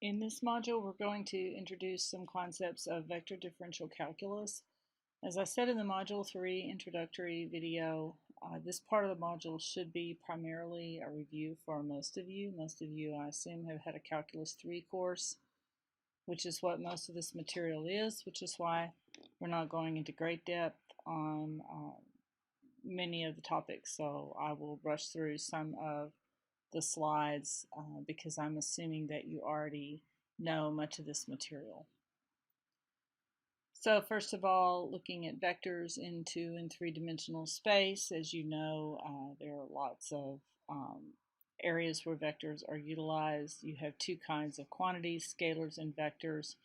In this module, we're going to introduce some concepts of vector differential calculus. As I said in the Module 3 introductory video, this part of the module should be primarily a review for most of you. Most of you, I assume, have had a Calculus 3 course, which is what most of this material is, which is why we're not going into great depth on many of the topics. So I will rush through some of the slides because I'm assuming that you already know much of this material. So first of all, looking at vectors in 2- and 3-dimensional space, as you know, there are lots of areas where vectors are utilized. You have two kinds of quantities, scalars and vectors.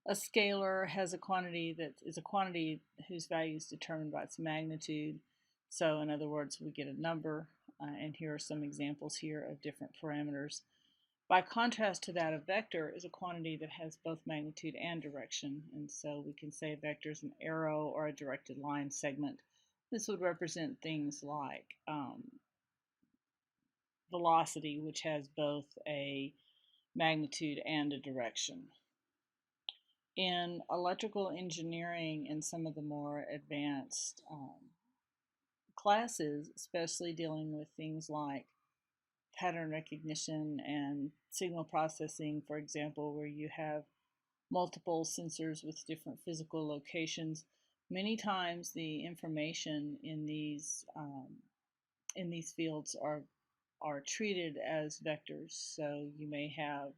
A scalar has a quantity that is a quantity whose value is determined by its magnitude. So in other words, we get a number, and here are some examples here of different parameters. By contrast to that, a vector is a quantity that has both magnitude and direction, and so we can say a vector is an arrow or a directed line segment. This would represent things like velocity, which has both a magnitude and a direction. In electrical engineering and some of the more advanced classes, especially dealing with things like pattern recognition and signal processing, for example, where you have multiple sensors with different physical locations, many times the information in these fields are treated as vectors. So you may have,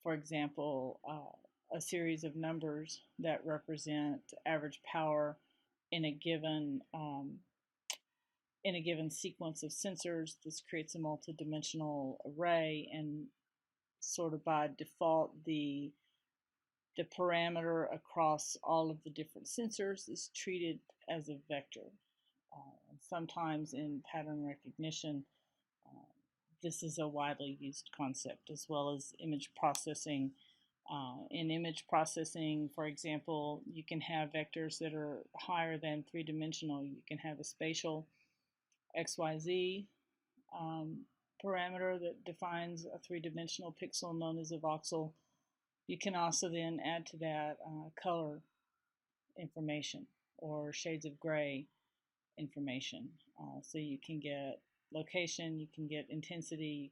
for example, a series of numbers that represent average power in a given sequence of sensors. This creates a multidimensional array, and sort of by default, the parameter across all of the different sensors is treated as a vector. Sometimes in pattern recognition, this is a widely used concept, as well as image processing. In image processing, for example, you can have vectors that are higher than three-dimensional. You can have a spatial XYZ parameter that defines a three-dimensional pixel known as a voxel. You can also then add to that color information or shades of gray information. So you can get location, you can get intensity,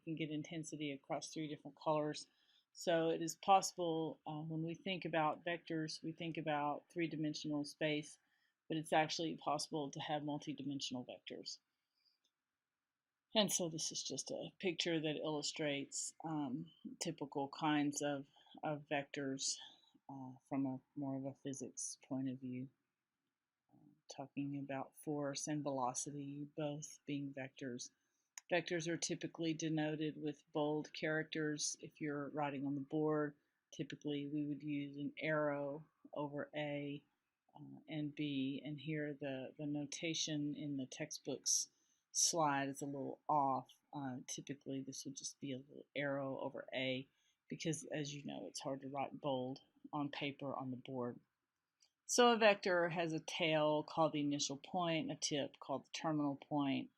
across 3 different colors. So it is possible when we think about vectors, we think about 3-dimensional space, but it's actually possible to have multi-dimensional vectors. And so this is just a picture that illustrates typical kinds of vectors from a more of a physics point of view, talking about force and velocity both being vectors. Vectors are typically denoted with bold characters. If you're writing on the board, typically we would use an arrow over A and B, and here the notation in the textbooks slide is a little off. Typically this would just be a little arrow over A, because as you know, it's hard to write bold on paper on the board. So a vector has a tail called the initial point, a tip called the terminal point.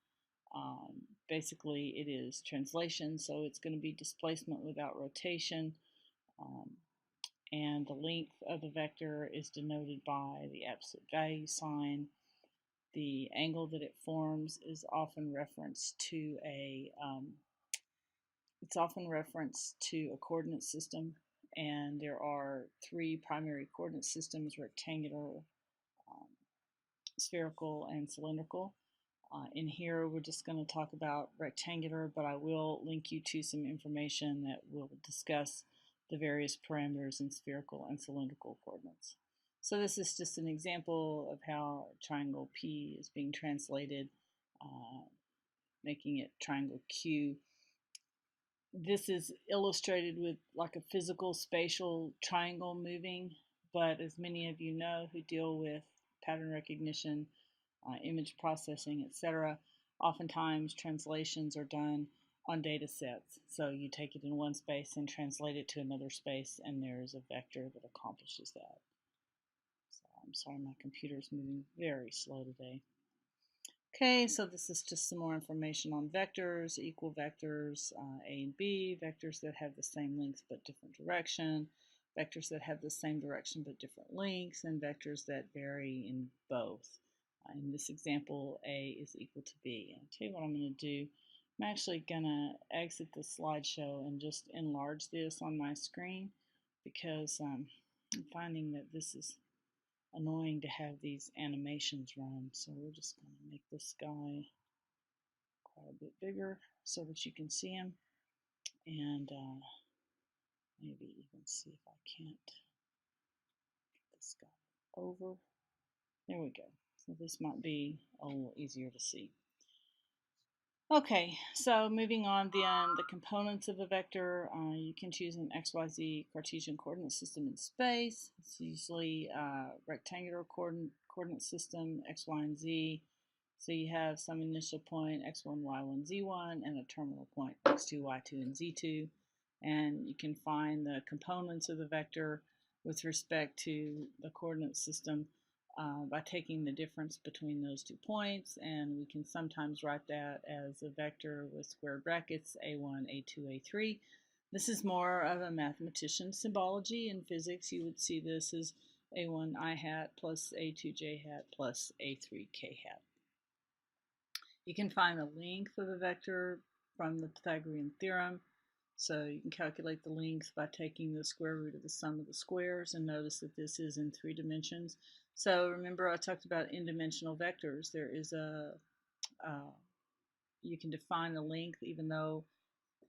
Basically it is translation, so it's going to be displacement without rotation, and the length of the vector is denoted by the absolute value sign. The angle that it forms is often referenced to a coordinate system, and there are 3 primary coordinate systems: rectangular, spherical, and cylindrical. In here we're just going to talk about rectangular, but I will link you to some information that will discuss the various parameters in spherical and cylindrical coordinates. So this is just an example of how triangle P is being translated, making it triangle Q. This is illustrated with like a physical spatial triangle moving, but as many of you know who deal with pattern recognition, image processing, etc., oftentimes translations are done on data sets. So you take it in one space and translate it to another space, and there's a vector that accomplishes that. So I'm sorry, my computer's moving very slow today. Okay, so this is just some more information on vectors, equal vectors, A and B, vectors that have the same length but different direction, vectors that have the same direction but different lengths, and vectors that vary in both. In this example, A is equal to B. I'll tell you what I'm going to do. I'm actually going to exit the slideshow and just enlarge this on my screen because I'm finding that this is annoying to have these animations run. So we're just going to make this guy quite a bit bigger so that you can see him, and maybe even see if I can't get this guy over. There we go. So this might be a little easier to see. Okay, so moving on then, the components of a vector, you can choose an XYZ Cartesian coordinate system in space. It's usually a rectangular coordinate system, X, Y, and Z. So you have some initial point, x1, y1, z1, and a terminal point, x2, y2, and z2. And you can find the components of the vector with respect to the coordinate system by taking the difference between those 2 points, and we can sometimes write that as a vector with square brackets, a1, a2, a3. This is more of a mathematician symbology. In physics, you would see this as a1 I hat plus a2 j hat plus a3 k hat. You can find the length of a vector from the Pythagorean theorem. So you can calculate the length by taking the square root of the sum of the squares, and notice that this is in 3 dimensions. So remember I talked about n-dimensional vectors. There is you can define the length even though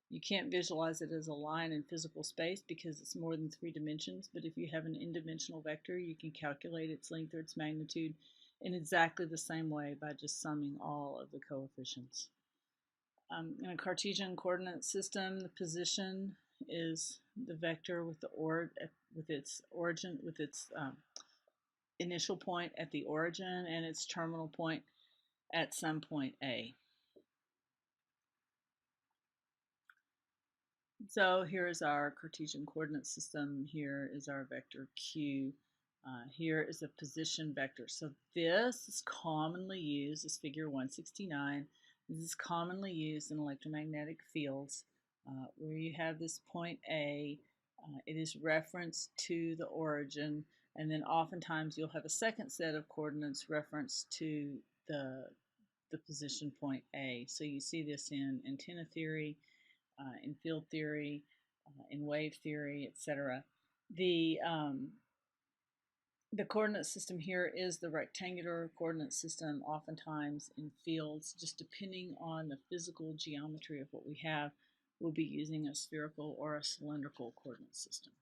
you can't visualize it as a line in physical space because it's more than 3 dimensions. But if you have an n-dimensional vector, you can calculate its length or its magnitude in exactly the same way by just summing all of the coefficients. In a Cartesian coordinate system, the position is the vector with its origin, with its initial point at the origin and its terminal point at some point A. So here is our Cartesian coordinate system. Here is our vector Q. Here is a position vector. So this is commonly used as figure 169. This is commonly used in electromagnetic fields where you have this point A. It is referenced to the origin, and then oftentimes you'll have a second set of coordinates referenced to the position point A. So you see this in antenna theory, in field theory, in wave theory, etc. The coordinate system here is the rectangular coordinate system. Oftentimes in fields, just depending on the physical geometry of what we have, we'll be using a spherical or a cylindrical coordinate system.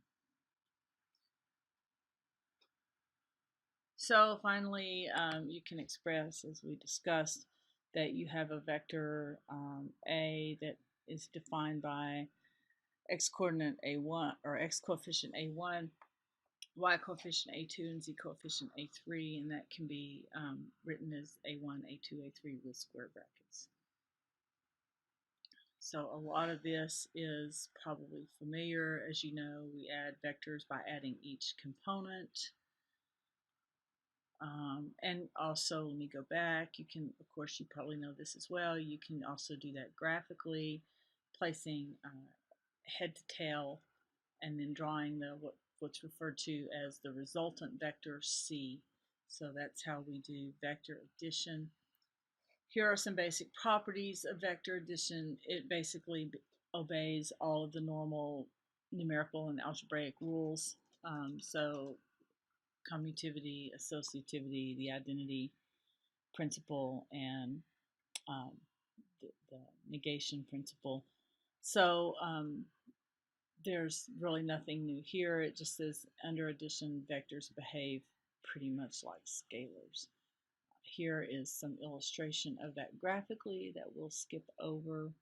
So finally, you can express, as we discussed, that you have a vector A that is defined by x coordinate a1 or x coefficient a1, y coefficient a2, and z coefficient a3, and that can be written as a1, a2, a3 with square brackets. So a lot of this is probably familiar. As you know, we add vectors by adding each component. And also, let me go back. You can, of course, you probably know this as well. You can also do that graphically, placing head to tail and then drawing what's referred to as the resultant vector C. So that's how we do vector addition. Here are some basic properties of vector addition. It basically obeys all of the normal numerical and algebraic rules. So commutativity, associativity, the identity principle, and the negation principle. So there's really nothing new here. It just says under addition, vectors behave pretty much like scalars. Here is some illustration of that graphically that we'll skip over.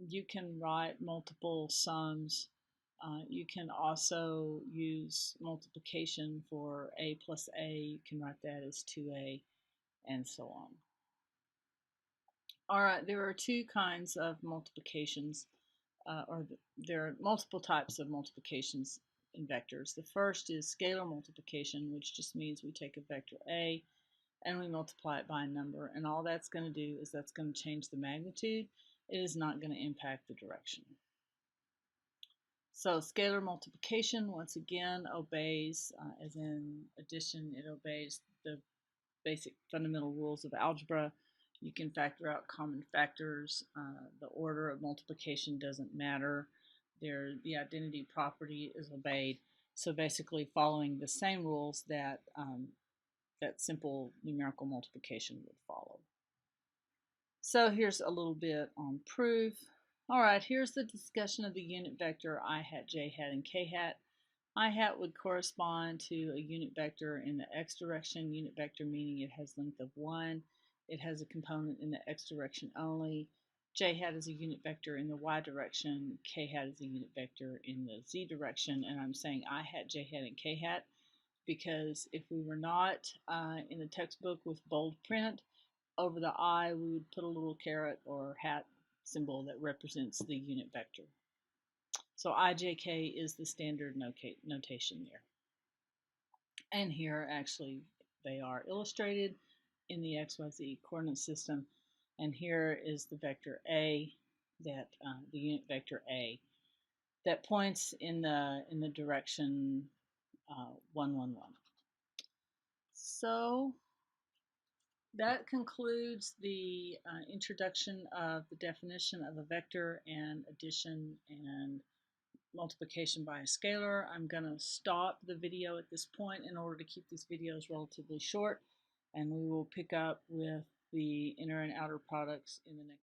You can write multiple sums. You can also use multiplication for a plus a. You can write that as 2a, and so on. All right, there are two kinds of multiplications, there are multiple types of multiplications in vectors. The first is scalar multiplication, which just means we take a vector A and we multiply it by a number, and all that's going to do is that's going to change the magnitude. It is not going to impact the direction. So scalar multiplication, once again, obeys, as in addition, it obeys the basic fundamental rules of algebra. You can factor out common factors. The order of multiplication doesn't matter. The identity property is obeyed. So basically following the same rules that that simple numerical multiplication would follow. So here's a little bit on proof. All right, here's the discussion of the unit vector I hat, j hat, and k hat. I hat would correspond to a unit vector in the x direction, unit vector meaning it has length of 1. It has a component in the x direction only. J hat is a unit vector in the y direction. K hat is a unit vector in the z direction. And I'm saying I hat, j hat, and k hat because if we were not in the textbook with bold print, over the I we would put a little caret or hat symbol that represents the unit vector. So IJK is the standard notation there. And here actually they are illustrated in the XYZ coordinate system. And here is the vector A, that the unit vector A, that points in the direction 1, 1, 1. So that concludes the introduction of the definition of a vector and addition and multiplication by a scalar. I'm going to stop the video at this point in order to keep these videos relatively short, and we will pick up with the inner and outer products in the next